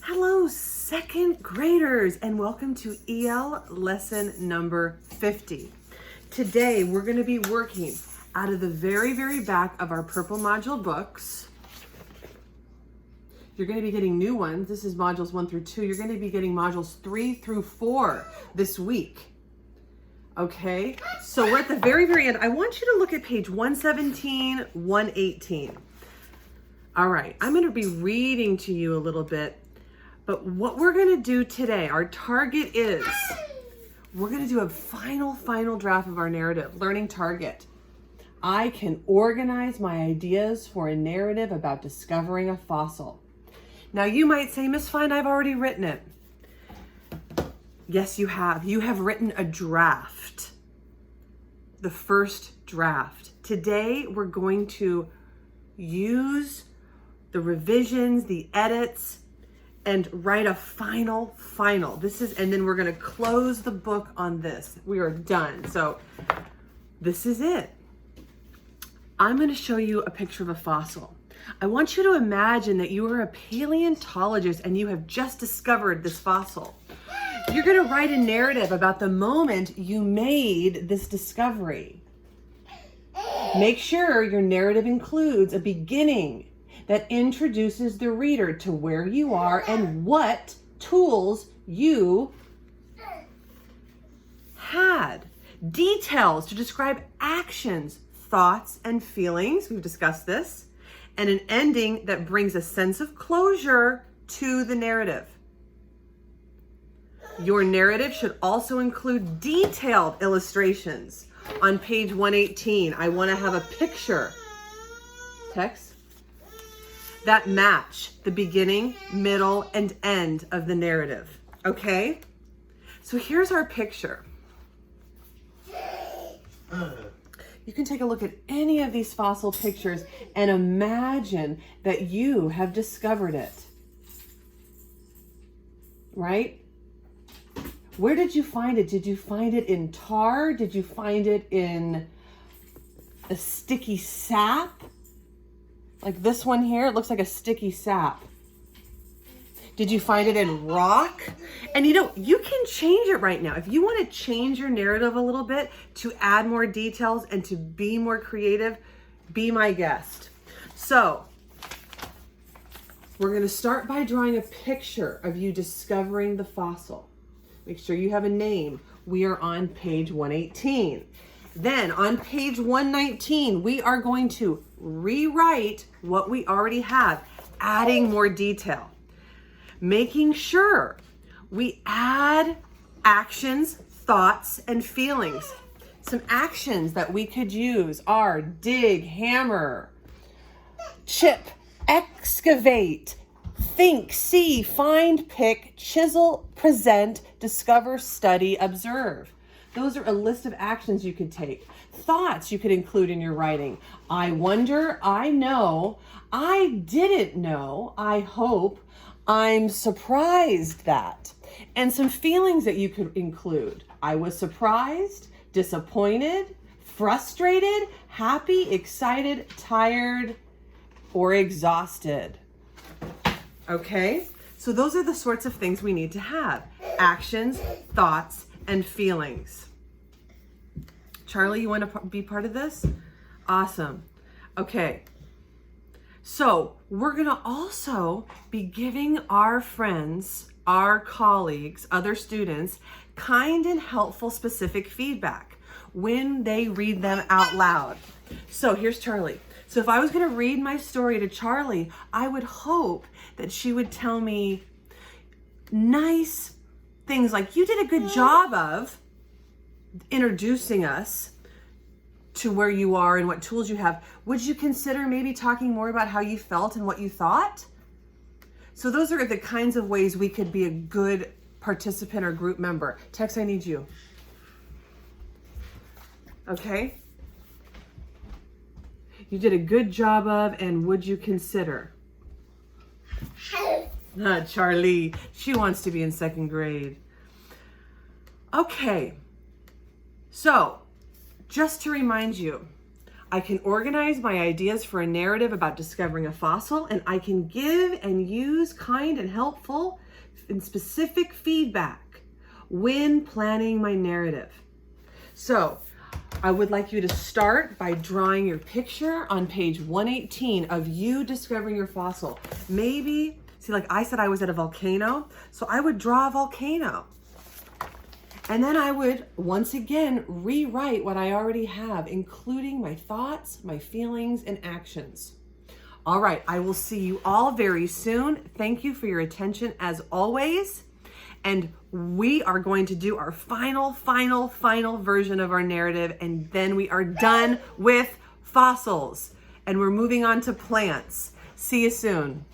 Hello, second graders, and welcome to EL lesson number 50. Today, we're going to be working out of the very, very back of our purple module books. You're going to be getting new ones. This is modules 1 through 2. You're going to be getting modules 3 through 4 this week. Okay, so we're at the very, very end. I want you to look at page 117, 118. All right, I'm going to be reading to you a little bit. But what we're going to do today, our target is, we're going to do a final draft of our narrative, learning target. I can organize my ideas for a narrative about discovering a fossil. Now you might say, Miss Fine, I've already written it. Yes, you have. You have written a draft, the first draft. Today, we're going to use the revisions, the edits, and write a final. And then we're going to close the book on this. We are done. So this is it. I'm going to show you a picture of a fossil. I want you to imagine that you are a paleontologist and you have just discovered this fossil. You're going to write a narrative about the moment you made this discovery. Make sure your narrative includes a beginning that introduces the reader to where you are and what tools you had. Details to describe actions, thoughts, and feelings. We've discussed this. And an ending that brings a sense of closure to the narrative. Your narrative should also include detailed illustrations. On page 118, I want to have a picture. Text. That match the beginning, middle, and end of the narrative. Okay? So here's our picture. You can take a look at any of these fossil pictures and imagine that you have discovered it. Right? Where did you find it? Did you find it in tar? Did you find it in a sticky sap? Like this one here, it looks like a sticky sap. Did you find it in rock? And you can change it right now. If you want to change your narrative a little bit to add more details and to be more creative, be my guest. So, we're going to start by drawing a picture of you discovering the fossil. Make sure you have a name. We are on page 118. Then on page 119, we are going to rewrite what we already have, adding more detail. Making sure we add actions, thoughts, and feelings. Some actions that we could use are dig, hammer, chip, excavate, think, see, find, pick, chisel, present, discover, study, observe. Those are a list of actions you could take. Thoughts you could include in your writing. I wonder, I know, I didn't know, I hope, I'm surprised that. And some feelings that you could include. I was surprised, disappointed, frustrated, happy, excited, tired, or exhausted. Okay? So those are the sorts of things we need to have. Actions, thoughts, and feelings. Charlie, you want to be part of this? Awesome. Okay. So we're going to also be giving our friends, our colleagues, other students, kind and helpful specific feedback when they read them out loud. So here's Charlie. So if I was going to read my story to Charlie, I would hope that she would tell me nice things like, you did a good job of introducing us to where you are and what tools you have. Would you consider maybe talking more about how you felt and what you thought? So those are the kinds of ways we could be a good participant or group member. Tex, I need you. Okay? You did a good job of, and would you consider? Charlie, she wants to be in second grade. Okay, so just to remind you, I can organize my ideas for a narrative about discovering a fossil, and I can give and use kind and helpful and specific feedback when planning my narrative. So I would like you to start by drawing your picture on page 118 of you discovering your fossil. Maybe, see, like I said, I was at a volcano, so I would draw a volcano. And then I would, once again, rewrite what I already have, including my thoughts, my feelings, and actions. All right, I will see you all very soon. Thank you for your attention as always. And we are going to do our final version of our narrative, and then we are done with fossils. And we're moving on to plants. See you soon.